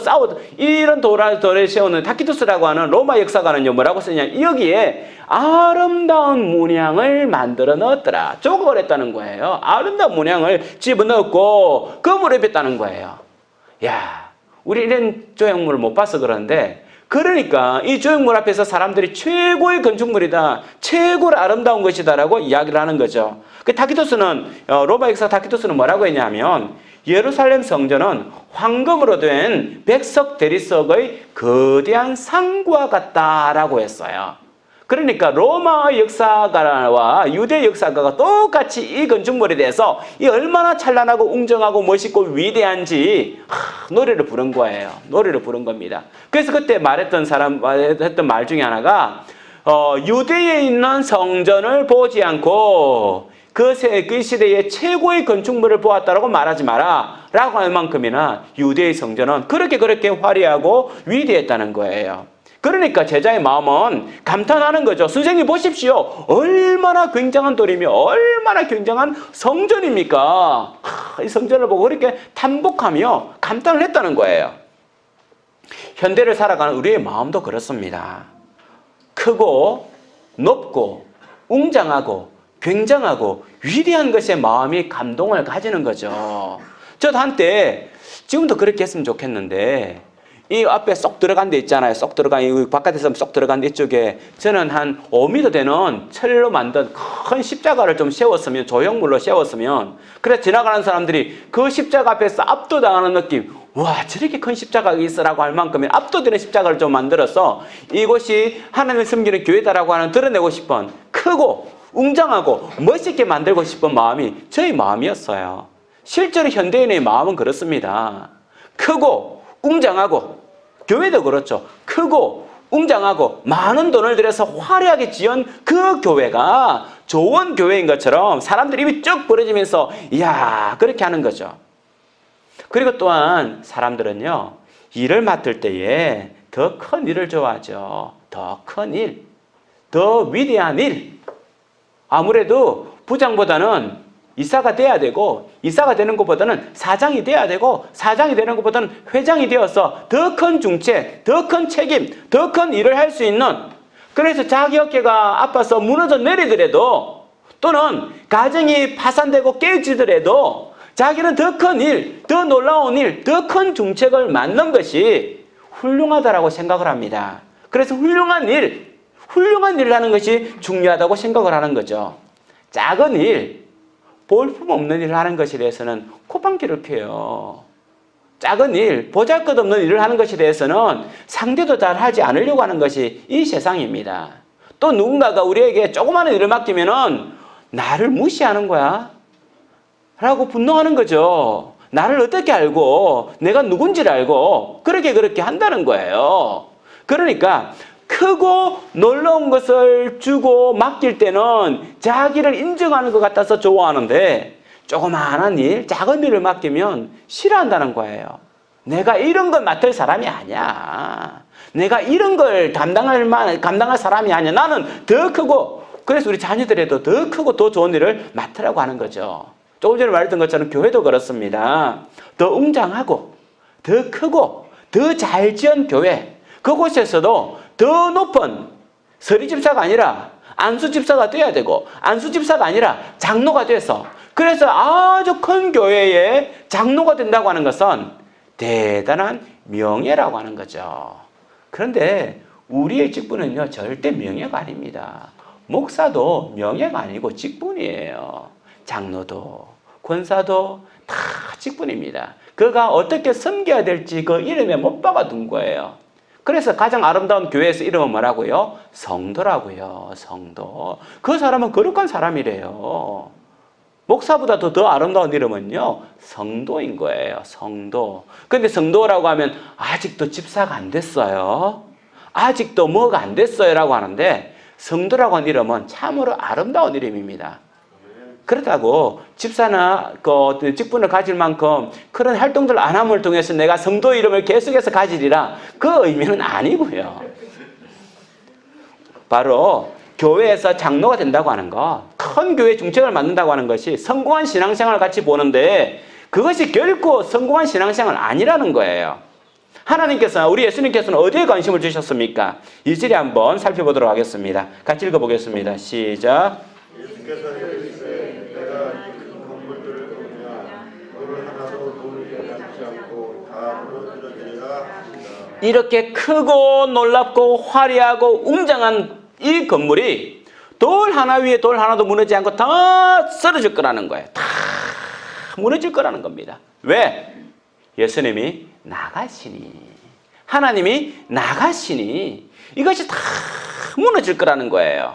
이런 돌에 세우는 타키투스라고 하는 로마 역사가는요, 뭐라고 쓰냐. 여기에 아름다운 문양을 만들어 넣었더라. 조각을 했다는 거예요. 아름다운 문양을 집어넣었고 금으로 입혔다는 거예요. 야, 우리 이런 조형물을 못 봐서 그러는데, 그러니까 이 조형물 앞에서 사람들이 최고의 건축물이다, 최고로 아름다운 것이다라고 이야기를 하는 거죠. 그 타키토스는, 로마 역사 타키토스는 뭐라고 했냐면, 예루살렘 성전은 황금으로 된 백석 대리석의 거대한 상과 같다라고 했어요. 그러니까 로마 역사가와 유대 역사가가 똑같이 이 건축물에 대해서 이 얼마나 찬란하고 웅장하고 멋있고 위대한지 노래를 부른 거예요. 노래를 부른 겁니다. 그래서 그때 했던 말 중에 하나가 유대에 있는 성전을 보지 않고 그 시대의 최고의 건축물을 보았다라고 말하지 마라 라고 할 만큼이나 유대의 성전은 그렇게 화려하고 위대했다는 거예요. 그러니까 제자의 마음은 감탄하는 거죠. 선생님 보십시오. 얼마나 굉장한 돌이며 얼마나 굉장한 성전입니까? 이 성전을 보고 그렇게 탐복하며 감탄을 했다는 거예요. 현대를 살아가는 우리의 마음도 그렇습니다. 크고 높고 웅장하고 굉장하고 위대한 것에 마음이 감동을 가지는 거죠. 저도 한때 지금도 그렇게 했으면 좋겠는데 이 앞에 쏙 들어간 데 있잖아요. 쏙 들어간, 이 바깥에서 쏙 들어간 데 이쪽에 저는 한 5m 되는 철로 만든 큰 십자가를 좀 세웠으면, 조형물로 세웠으면, 그래서 지나가는 사람들이 그 십자가 앞에서 압도당하는 느낌, 와, 저렇게 큰 십자가가 있어라고 할 만큼의 압도되는 십자가를 좀 만들어서 이곳이 하나님을 섬기는 교회다라고 하는 드러내고 싶은, 크고 웅장하고 멋있게 만들고 싶은 마음이 저의 마음이었어요. 실제로 현대인의 마음은 그렇습니다. 크고 웅장하고, 교회도 그렇죠. 크고 웅장하고 많은 돈을 들여서 화려하게 지은 그 교회가 좋은 교회인 것처럼 사람들이 입이 쭉 벌어지면서 이야, 그렇게 하는 거죠. 그리고 또한 사람들은요, 일을 맡을 때에 더 큰 일을 좋아하죠. 더 큰 일, 더 위대한 일. 아무래도 부장보다는 이사가 돼야 되고, 이사가 되는 것보다는 사장이 돼야 되고, 사장이 되는 것보다는 회장이 되어서 더 큰 중책, 더 큰 책임, 더 큰 일을 할 수 있는, 그래서 자기 어깨가 아파서 무너져 내리더라도, 또는 가정이 파산되고 깨지더라도 자기는 더 큰 일, 더 놀라운 일, 더 큰 중책을 맡는 것이 훌륭하다라고 생각을 합니다. 그래서 훌륭한 일을 하는 것이 중요하다고 생각을 하는 거죠. 작은 일, 볼품없는 일을 하는 것에 대해서는 코방귀를 켜요. 작은 일, 보잘것없는 일을 하는 것에 대해서는 상대도 잘 하지 않으려고 하는 것이 이 세상입니다. 또 누군가가 우리에게 조그마한 일을 맡기면은 나를 무시하는 거야 라고 분노하는 거죠. 나를 어떻게 알고, 내가 누군지를 알고 그렇게 한다는 거예요. 그러니까 크고 놀라운 것을 주고 맡길 때는 자기를 인정하는 것 같아서 좋아하는데, 조그마한 일, 작은 일을 맡기면 싫어한다는 거예요. 내가 이런 걸 맡을 사람이 아니야. 내가 이런 걸 감당할 사람이 아니야. 나는 더 크고, 그래서 우리 자녀들에도 더 크고 더 좋은 일을 맡으라고 하는 거죠. 조금 전에 말했던 것처럼 교회도 그렇습니다. 더 웅장하고 더 크고 더 잘 지은 교회, 그곳에서도 더 높은 서리집사가 아니라 안수집사가 돼야 되고, 안수집사가 아니라 장로가 돼서, 그래서 아주 큰 교회의 장로가 된다고 하는 것은 대단한 명예라고 하는 거죠. 그런데 우리의 직분은요, 절대 명예가 아닙니다. 목사도 명예가 아니고 직분이에요. 장로도 권사도 다 직분입니다. 그가 어떻게 섬겨야 될지 그 이름에 못 박아둔 거예요. 그래서 가장 아름다운 교회에서 이름은 뭐라고요? 성도라고요. 성도. 그 사람은 거룩한 사람이래요. 목사보다도 더 아름다운 이름은요, 성도인 거예요. 성도. 근데 성도라고 하면 아직도 집사가 안 됐어요. 아직도 뭐가 안 됐어요 라고 하는데, 성도라고 하는 이름은 참으로 아름다운 이름입니다. 그렇다고 집사나 그 직분을 가질 만큼 그런 활동들을 안 함을 통해서 내가 성도 이름을 계속해서 가지리라, 그 의미는 아니고요. 바로 교회에서 장로가 된다고 하는 거, 큰 교회 중책을 맡는다고 하는 것이 성공한 신앙생활을 같이 보는데 그것이 결코 성공한 신앙생활 아니라는 거예요. 하나님께서, 우리 예수님께서는 어디에 관심을 주셨습니까? 2절에 한번 살펴보도록 하겠습니다. 같이 읽어보겠습니다. 시작. 예수께서 이르시되 내가 이 건물들을 보냐 돌을 하나도 돌 위에 닿지 않고 다 무너뜨려지리라 하시니라. 이렇게 크고 놀랍고 화려하고 웅장한 이 건물이 돌 하나 위에 돌 하나도 무너지지 않고 다 쓰러질 거라는 거예요. 다 무너질 거라는 겁니다. 왜? 예수님이 나가시니, 하나님이 나가시니 이것이 다 무너질 거라는 거예요.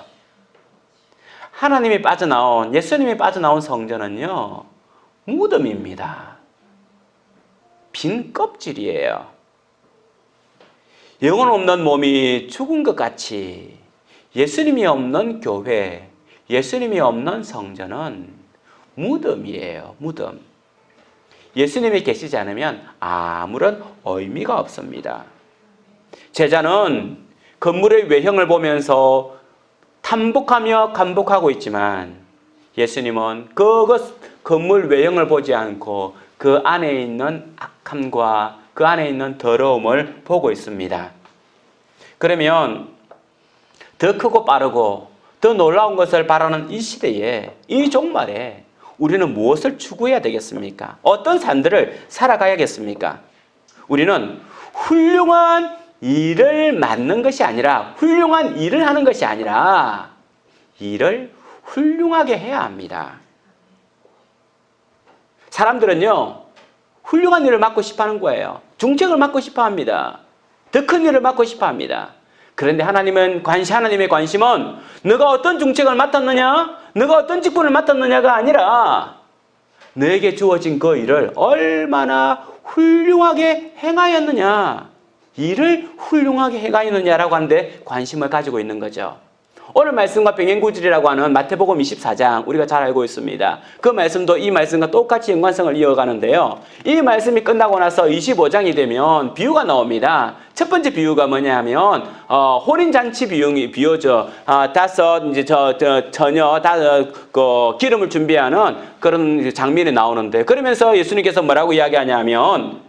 하나님이 빠져나온, 예수님이 빠져나온 성전은요, 무덤입니다. 빈 껍질이에요. 영혼 없는 몸이 죽은 것 같이 예수님이 없는 교회, 예수님이 없는 성전은 무덤이에요. 무덤. 예수님이 계시지 않으면 아무런 의미가 없습니다. 제자는 건물의 외형을 보면서 탐복하며 감복하고 있지만 예수님은 그것 건물 외형을 보지 않고 그 안에 있는 악함과 그 안에 있는 더러움을 보고 있습니다. 그러면 더 크고 빠르고 더 놀라운 것을 바라는 이 시대에, 이 종말에 우리는 무엇을 추구해야 되겠습니까? 어떤 삶들을 살아가야겠습니까? 우리는 훌륭한 일을 맡는 것이 아니라, 훌륭한 일을 하는 것이 아니라 일을 훌륭하게 해야 합니다. 사람들은요, 훌륭한 일을 맡고 싶어 하는 거예요. 중책을 맡고 싶어 합니다. 더 큰 일을 맡고 싶어 합니다. 그런데 하나님의 관심은 너가 어떤 중책을 맡았느냐, 너가 어떤 직분을 맡았느냐가 아니라 너에게 주어진 그 일을 얼마나 훌륭하게 행하였느냐, 일을 훌륭하게 행하였느냐라고 하는데 관심을 가지고 있는 거죠. 오늘 말씀과 병행구질이라고 하는 마태복음 24장 우리가 잘 알고 있습니다. 그 말씀도 이 말씀과 똑같이 연관성을 이어가는데요. 이 말씀이 끝나고 나서 25장이 되면 비유가 나옵니다. 첫 번째 비유가 뭐냐 하면 혼인잔치 비유죠. 처녀 기름을 준비하는 그런 장면이 나오는데, 그러면서 예수님께서 뭐라고 이야기하냐면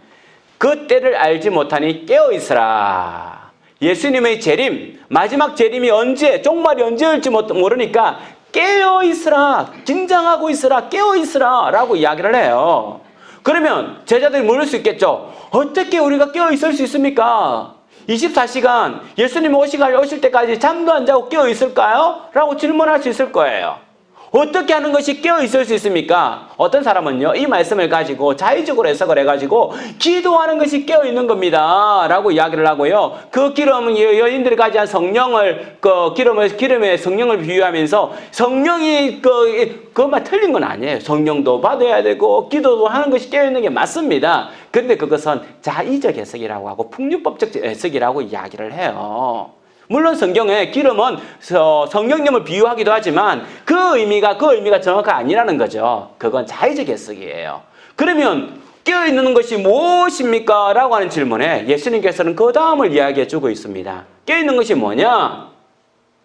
그 때를 알지 못하니 깨어 있으라. 예수님의 재림, 마지막 재림이 언제, 종말이 언제 올지 모르니까 깨어 있으라, 긴장하고 있으라, 깨어 있으라 라고 이야기를 해요. 그러면 제자들이 물을 수 있겠죠. 어떻게 우리가 깨어 있을 수 있습니까? 24시간 예수님 오실 때까지 잠도 안 자고 깨어 있을까요? 라고 질문할 수 있을 거예요. 어떻게 하는 것이 깨어 있을 수 있습니까? 어떤 사람은요, 이 말씀을 가지고 자의적으로 해석을 해가지고 기도하는 것이 깨어 있는 겁니다 라고 이야기를 하고요. 그 기름은 여인들이 가지한 성령을, 기름에 성령을 비유하면서 성령이 그것만 틀린 건 아니에요. 성령도 받아야 되고 기도도 하는 것이 깨어 있는 게 맞습니다. 그런데 그것은 자의적 해석이라고 하고 풍류법적 해석이라고 이야기를 해요. 물론 성경에 기름은 성령님을 비유하기도 하지만 그 의미가 정확하게 아니라는 거죠. 그건 자의적 해석이에요. 그러면 깨어있는 것이 무엇입니까? 라고 하는 질문에 예수님께서는 그 다음을 이야기해 주고 있습니다. 깨어있는 것이 뭐냐?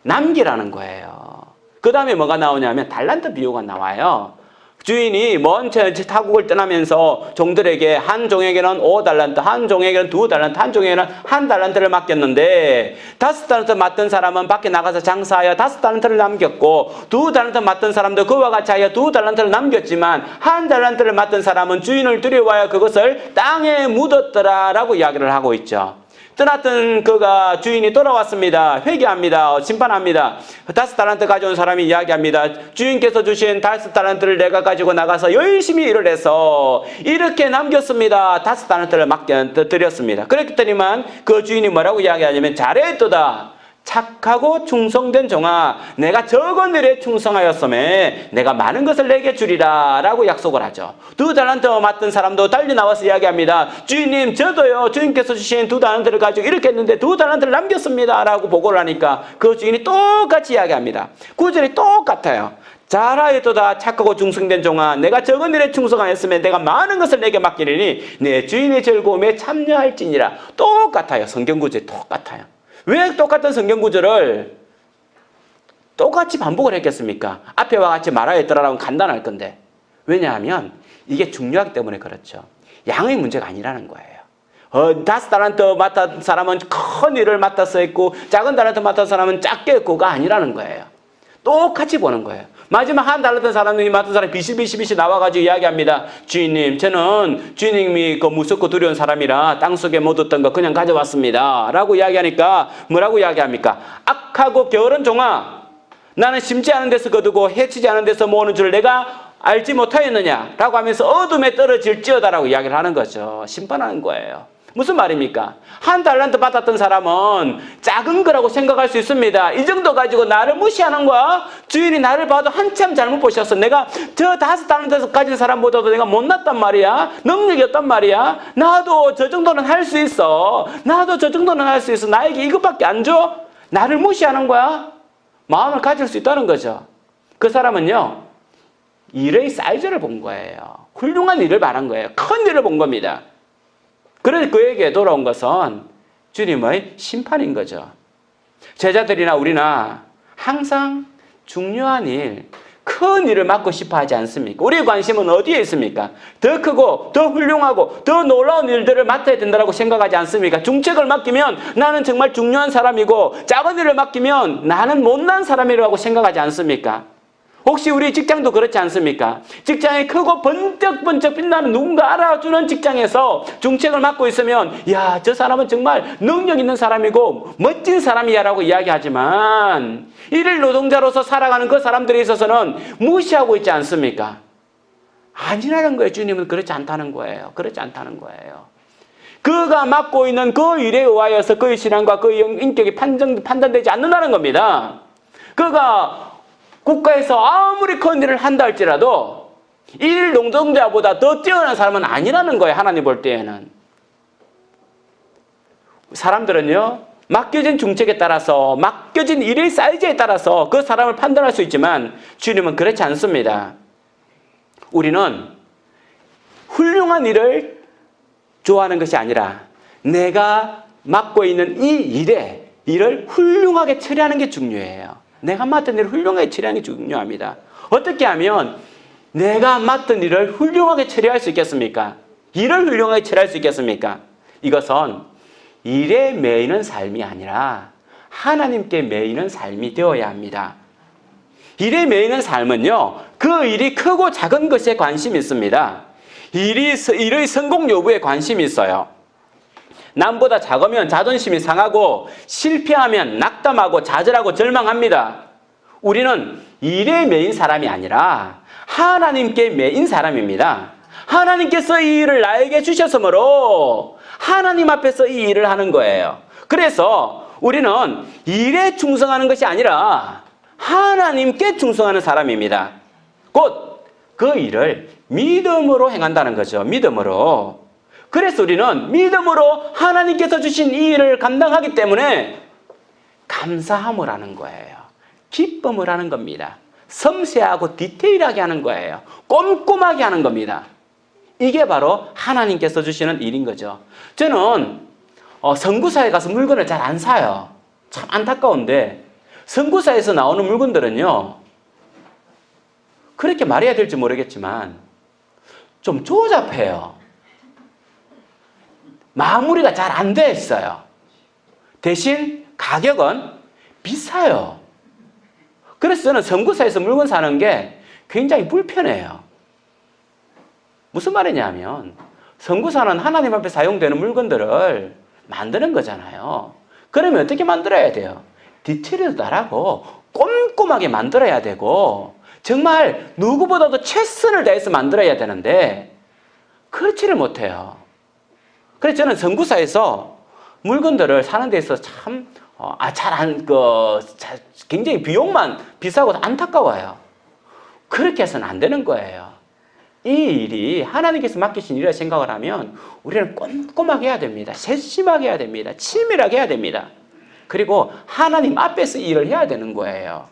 남기라는 거예요. 그 다음에 뭐가 나오냐면 달란트 비유가 나와요. 주인이 먼 타국을 떠나면서 종들에게 한 종에게는 5달란트, 한 종에게는 2달란트, 한 종에게는 1달란트를 맡겼는데 5달란트 맡은 사람은 밖에 나가서 장사하여 5달란트를 남겼고 2달란트 맡은 사람도 그와 같이 하여 2달란트를 남겼지만 1달란트를 맡은 사람은 주인을 두려워하여 그것을 땅에 묻었더라 라고 이야기를 하고 있죠. 떠났던 그가 주인이 돌아왔습니다. 회개합니다. 심판합니다. 5달란트 가져온 사람이 이야기합니다. 주인께서 주신 5달란트를 내가 가지고 나가서 열심히 일을 해서 이렇게 남겼습니다. 5달란트를 드렸습니다. 그랬더니만 그 주인이 뭐라고 이야기하냐면 잘했도다. 착하고 충성된 종아, 내가 적은 일에 충성하였음에 내가 많은 것을 내게 주리라 라고 약속을 하죠. 2달란트 맡은 사람도 달리 나와서 이야기합니다. 주인님, 저도요 주인께서 주신 2달란트를 가지고 이렇게 했는데 2달란트를 남겼습니다 라고 보고를 하니까 그 주인이 똑같이 이야기합니다. 구절이 똑같아요. 잘하였도다 착하고 충성된 종아, 내가 적은 일에 충성하였으면 내가 많은 것을 내게 맡기리니 내 주인의 즐거움에 참여할지니라. 똑같아요. 성경 구절이 똑같아요. 왜 똑같은 성경 구절을 똑같이 반복을 했겠습니까? 앞에 와 같이 말하여 있더라라면 간단할 건데. 왜냐하면 이게 중요하기 때문에 그렇죠. 양의 문제가 아니라는 거예요. 5달란트 맡은 사람은 큰 일을 맡아서 했고 작은 달란트 맡은 사람은 작게 했고가 아니라는 거예요. 똑같이 보는 거예요. 마지막 1달란트 사람이 맡은 사람이 비실비실 나와가지고 이야기합니다. 주인님, 저는 주인님이 그 무섭고 두려운 사람이라 땅속에 묻었던 거 그냥 가져왔습니다. 라고 이야기하니까 뭐라고 이야기합니까? 악하고 게으른 종아, 나는 심지 않은 데서 거두고 해치지 않은 데서 모으는 줄 내가 알지 못하였느냐? 라고 하면서 어둠에 떨어질지어다라고 이야기를 하는 거죠. 심판하는 거예요. 무슨 말입니까? 1달란트 받았던 사람은 작은 거라고 생각할 수 있습니다. 이 정도 가지고 나를 무시하는 거야? 주인이 나를 봐도 한참 잘못 보셨어. 내가 저 5달란트 가진 사람보다도 내가 못났단 말이야. 능력이 없단 말이야. 나도 저 정도는 할 수 있어. 나도 저 정도는 할 수 있어. 나에게 이것밖에 안 줘? 나를 무시하는 거야? 마음을 가질 수 있다는 거죠. 그 사람은요, 일의 사이즈를 본 거예요. 훌륭한 일을 말한 거예요. 큰 일을 본 겁니다. 그래서 그에게 돌아온 것은 주님의 심판인 거죠. 제자들이나 우리나 항상 중요한 일, 큰 일을 맡고 싶어 하지 않습니까? 우리의 관심은 어디에 있습니까? 더 크고 더 훌륭하고 더 놀라운 일들을 맡아야 된다고 생각하지 않습니까? 중책을 맡기면 나는 정말 중요한 사람이고 작은 일을 맡기면 나는 못난 사람이라고 생각하지 않습니까? 혹시 우리 직장도 그렇지 않습니까? 직장에 크고 번쩍번쩍 빛나는 누군가 알아주는 직장에서 중책을 맡고 있으면 야, 저 사람은 정말 능력 있는 사람이고 멋진 사람이야 라고 이야기하지만 일일 노동자로서 살아가는 그 사람들에 있어서는 무시하고 있지 않습니까? 아니라는 거예요. 주님은 그렇지 않다는 거예요. 그렇지 않다는 거예요. 그가 맡고 있는 그 일에 의하여서 그의 신앙과 그의 인격이 판단되지 않는다는 겁니다. 그가 국가에서 아무리 큰 일을 한다 할지라도 일 노동자보다 더 뛰어난 사람은 아니라는 거예요. 하나님 볼 때에는. 사람들은요, 맡겨진 중책에 따라서 맡겨진 일의 사이즈에 따라서 그 사람을 판단할 수 있지만 주님은 그렇지 않습니다. 우리는 훌륭한 일을 좋아하는 것이 아니라 내가 맡고 있는 이 일을 훌륭하게 처리하는 게 중요해요. 내가 맡은 일을 훌륭하게 처리하는 게 중요합니다. 어떻게 하면 내가 맡은 일을 훌륭하게 처리할 수 있겠습니까? 일을 훌륭하게 처리할 수 있겠습니까? 이것은 일에 매이는 삶이 아니라 하나님께 매이는 삶이 되어야 합니다. 일에 매이는 삶은요, 그 일이 크고 작은 것에 관심이 있습니다. 일의 성공 여부에 관심이 있어요. 남보다 작으면 자존심이 상하고 실패하면 낙담하고 좌절하고 절망합니다. 우리는 일에 매인 사람이 아니라 하나님께 매인 사람입니다. 하나님께서 이 일을 나에게 주셨으므로 하나님 앞에서 이 일을 하는 거예요. 그래서 우리는 일에 충성하는 것이 아니라 하나님께 충성하는 사람입니다. 곧 그 일을 믿음으로 행한다는 거죠. 믿음으로. 그래서 우리는 믿음으로 하나님께서 주신 이 일을 감당하기 때문에 감사함을 하는 거예요. 기쁨을 하는 겁니다. 섬세하고 디테일하게 하는 거예요. 꼼꼼하게 하는 겁니다. 이게 바로 하나님께서 주시는 일인 거죠. 저는 선구사에 가서 물건을 잘 안 사요. 참 안타까운데 선구사에서 나오는 물건들은요, 그렇게 말해야 될지 모르겠지만 좀 조잡해요. 마무리가 잘 안 돼 있어요. 대신 가격은 비싸요. 그래서 저는 선구사에서 물건 사는 게 굉장히 불편해요. 무슨 말이냐면 선구사는 하나님 앞에 사용되는 물건들을 만드는 거잖아요. 그러면 어떻게 만들어야 돼요? 디테일도 잘하고 꼼꼼하게 만들어야 되고 정말 누구보다도 최선을 다해서 만들어야 되는데 그렇지를 못해요. 그래서 저는 선구사에서 물건들을 사는 데 있어서 참 굉장히 비용만 비싸고 안타까워요. 그렇게 해서는 안 되는 거예요. 이 일이 하나님께서 맡기신 일이라 생각을 하면 우리는 꼼꼼하게 해야 됩니다. 세심하게 해야 됩니다. 치밀하게 해야 됩니다. 그리고 하나님 앞에서 이 일을 해야 되는 거예요.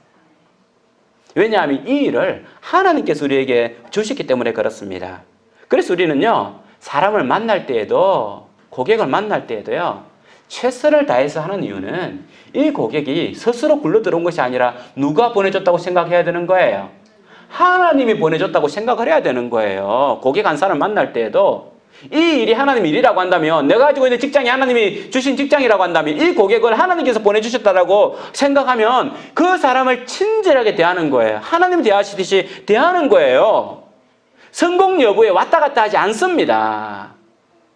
왜냐하면 이 일을 하나님께서 우리에게 주셨기 때문에 그렇습니다. 그래서 우리는요, 사람을 만날 때에도, 고객을 만날 때에도요, 최선을 다해서 하는 이유는 이 고객이 스스로 굴러 들어온 것이 아니라 누가 보내줬다고 생각해야 되는 거예요. 하나님이 보내줬다고 생각을 해야 되는 거예요. 고객 한 사람 만날 때에도 이 일이 하나님 일이라고 한다면, 내가 가지고 있는 직장이 하나님이 주신 직장이라고 한다면 이 고객을 하나님께서 보내주셨다라고 생각하면 그 사람을 친절하게 대하는 거예요. 하나님 대하시듯이 대하는 거예요. 성공 여부에 왔다 갔다 하지 않습니다.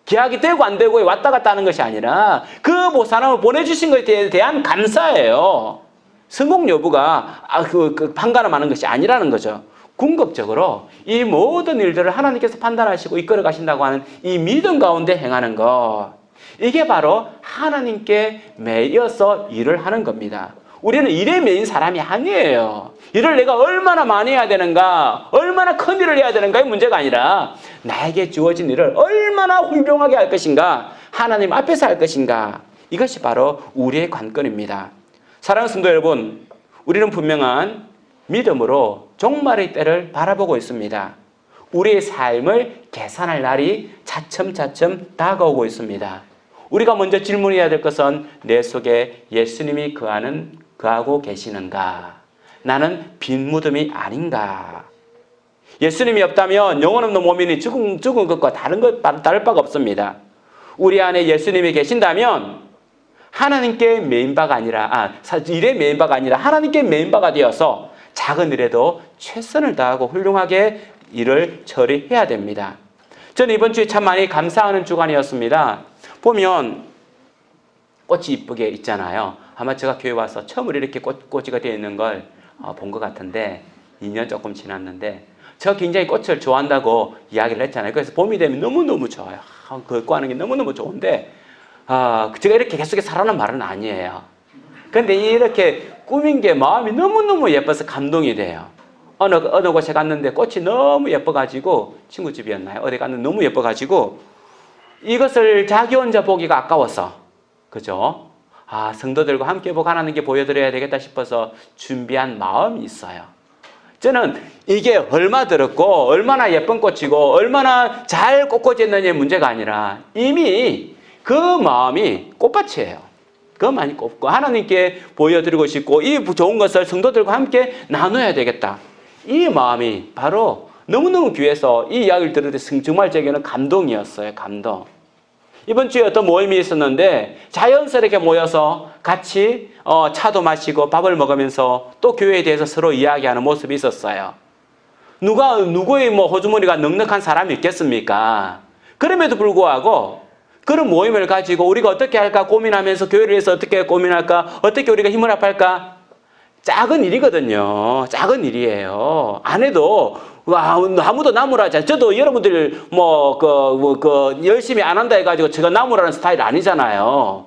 계약이 되고 안 되고에 왔다 갔다 하는 것이 아니라 그 사람을 보내주신 것에 대한 감사예요. 성공 여부가 판가름하는 것이 아니라는 거죠. 궁극적으로 이 모든 일들을 하나님께서 판단하시고 이끌어 가신다고 하는 이 믿음 가운데 행하는 것, 이게 바로 하나님께 매여서 일을 하는 겁니다. 우리는 일에 매인 사람이 아니에요. 일을 내가 얼마나 많이 해야 되는가, 얼마나 큰 일을 해야 되는가의 문제가 아니라 나에게 주어진 일을 얼마나 훌륭하게 할 것인가, 하나님 앞에서 할 것인가, 이것이 바로 우리의 관건입니다. 사랑하는 성도 여러분, 우리는 분명한 믿음으로 종말의 때를 바라보고 있습니다. 우리의 삶을 계산할 날이 차츰차츰 다가오고 있습니다. 우리가 먼저 질문해야 될 것은 내 속에 예수님이 거하고 계시는가? 나는 빈 무덤이 아닌가? 예수님이 없다면 영혼 없는 몸이 죽은 것과 다를 바가 없습니다. 우리 안에 예수님이 계신다면 하나님께 매인 바가 아니라, 일에 매인 바가 아니라 하나님께 매인 바가 되어서 작은 일에도 최선을 다하고 훌륭하게 일을 처리해야 됩니다. 저는 이번 주에 참 많이 감사하는 주간이었습니다. 보면 꽃이 이쁘게 있잖아요. 아마 제가 교회 와서 처음으로 이렇게 꽃이가 되어 있는 걸 본 것 같은데 2년 조금 지났는데 제가 굉장히 꽃을 좋아한다고 이야기를 했잖아요. 그래서 봄이 되면 너무너무 좋아요. 걷고 하는 게 너무너무 좋은데 제가 이렇게 계속해서 하라는 말은 아니에요. 그런데 이렇게 꾸민 게 마음이 너무너무 예뻐서 감동이 돼요. 어느 곳에 갔는데 꽃이 너무 예뻐가지고, 친구 집이었나요? 어디 갔는데 너무 예뻐가지고 이것을 자기 혼자 보기가 아까워서, 그죠? 성도들과 함께 보고 하나님께 보여드려야 되겠다 싶어서 준비한 마음이 있어요. 저는 이게 얼마 들었고 얼마나 예쁜 꽃이고 얼마나 잘 꽃꽂이했느냐의 문제가 아니라 이미 그 마음이 꽃밭이에요. 그 마음이 꼽고 하나님께 보여드리고 싶고 이 좋은 것을 성도들과 함께 나눠야 되겠다. 이 마음이 바로 너무너무 귀해서 이 이야기를 들을 때 정말 제게는 감동이었어요. 감동. 이번 주에 어떤 모임이 있었는데 자연스럽게 모여서 같이 차도 마시고 밥을 먹으면서 또 교회에 대해서 서로 이야기하는 모습이 있었어요. 누구의 호주머니가 넉넉한 사람이 있겠습니까? 그럼에도 불구하고 그런 모임을 가지고 우리가 어떻게 할까 고민하면서 교회를 위해서 어떻게 고민할까, 어떻게 우리가 힘을 합할까, 작은 일이거든요. 작은 일이에요. 안 해도 아무도 나무라지. 저도 여러분들 열심히 안 한다 해가지고 제가 나무라는 스타일 아니잖아요.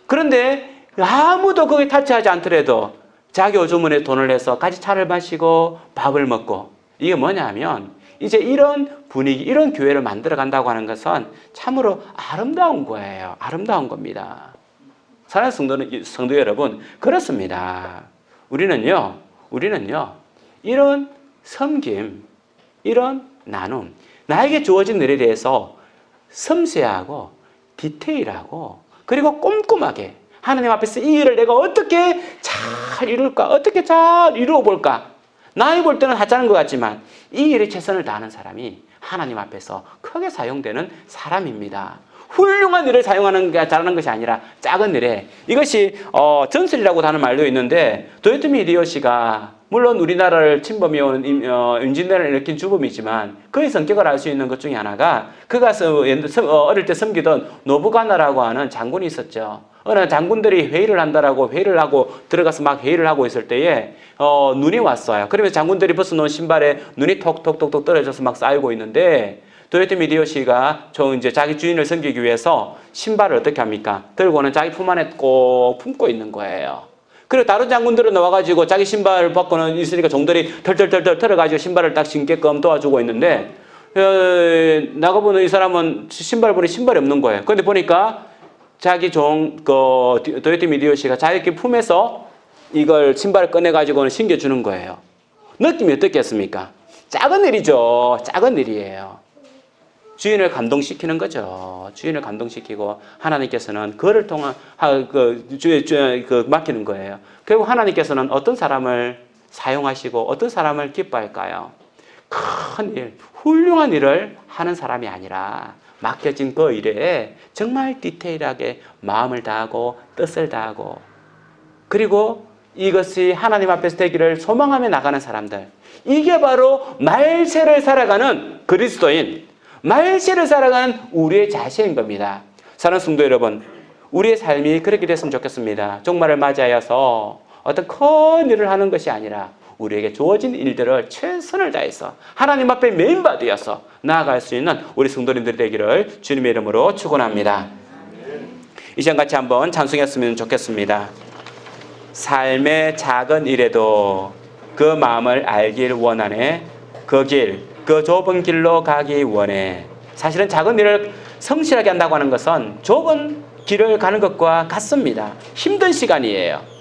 그런데 아무도 거기 타치하지 않더라도 자기 오주머니에 돈을 내서 같이 차를 마시고 밥을 먹고, 이게 뭐냐면 이제 이런 분위기, 이런 교회를 만들어 간다고 하는 것은 참으로 아름다운 거예요. 아름다운 겁니다. 사랑하는 성도 여러분, 그렇습니다. 우리는요, 이런 섬김, 이런 나눔, 나에게 주어진 일에 대해서 섬세하고 디테일하고 그리고 꼼꼼하게 하나님 앞에서 이 일을 내가 어떻게 잘 이룰까, 어떻게 잘 이루어 볼까, 나이 볼 때는 하찮은 것 같지만 이 일에 최선을 다하는 사람이 하나님 앞에서 크게 사용되는 사람입니다. 훌륭한 일을 잘하는 것이 아니라 작은 일에, 이것이 전설이라고 하는 말도 있는데, 도요토미 히데요시가 물론 우리나라를 침범해온 임진왜란을 일으킨 주범이지만 그의 성격을 알 수 있는 것 중에 하나가, 그가 어릴 때 섬기던 노부가나라고 하는 장군이 있었죠. 어느 장군들이 회의를 하고 들어가서 막 회의를 하고 있을 때에 눈이 왔어요. 그러면서 장군들이 벗어놓은 신발에 눈이 톡톡톡톡 떨어져서 막 쌓이고 있는데, 도요토미 히데요시가 이제 자기 주인을 섬기기 위해서 신발을 어떻게 합니까? 들고는 자기 품 안에 꼭 품고 있는 거예요. 그리고 다른 장군들은 나와가지고 자기 신발을 벗고는 있으니까 종들이 털털털털 털어가지고 신발을 딱 신게끔 도와주고 있는데, 나가보는 이 사람은 신발을 보니 신발이 없는 거예요. 그런데 보니까 자기 도요토미 히데요시가 자기 품에서 이걸 신발을 꺼내가지고는 신겨주는 거예요. 느낌이 어떻겠습니까? 작은 일이죠. 작은 일이에요. 주인을 감동시키는 거죠. 주인을 감동시키고 하나님께서는 그를 통한 맡기는 거예요. 결국 하나님께서는 어떤 사람을 사용하시고 어떤 사람을 기뻐할까요? 큰 일, 훌륭한 일을 하는 사람이 아니라 맡겨진 그 일에 정말 디테일하게 마음을 다하고 뜻을 다하고 그리고 이것이 하나님 앞에서 되기를 소망하며 나가는 사람들. 이게 바로 말세를 살아가는 그리스도인, 말세를 살아가는 우리의 자신인 겁니다. 사랑하는 성도 여러분, 우리의 삶이 그렇게 됐으면 좋겠습니다. 종말을 맞이하여서 어떤 큰 일을 하는 것이 아니라 우리에게 주어진 일들을 최선을 다해서 하나님 앞에 메인바디여서 나아갈 수 있는 우리 성도님들이 되기를 주님의 이름으로 축원합니다. 이 시간 같이 한번 찬송했으면 좋겠습니다. 삶의 작은 일에도 그 마음을 알길 원하네. 그 길, 그 좁은 길로 가기 원해. 사실은 작은 일을 성실하게 한다고 하는 것은 좁은 길을 가는 것과 같습니다. 힘든 시간이에요.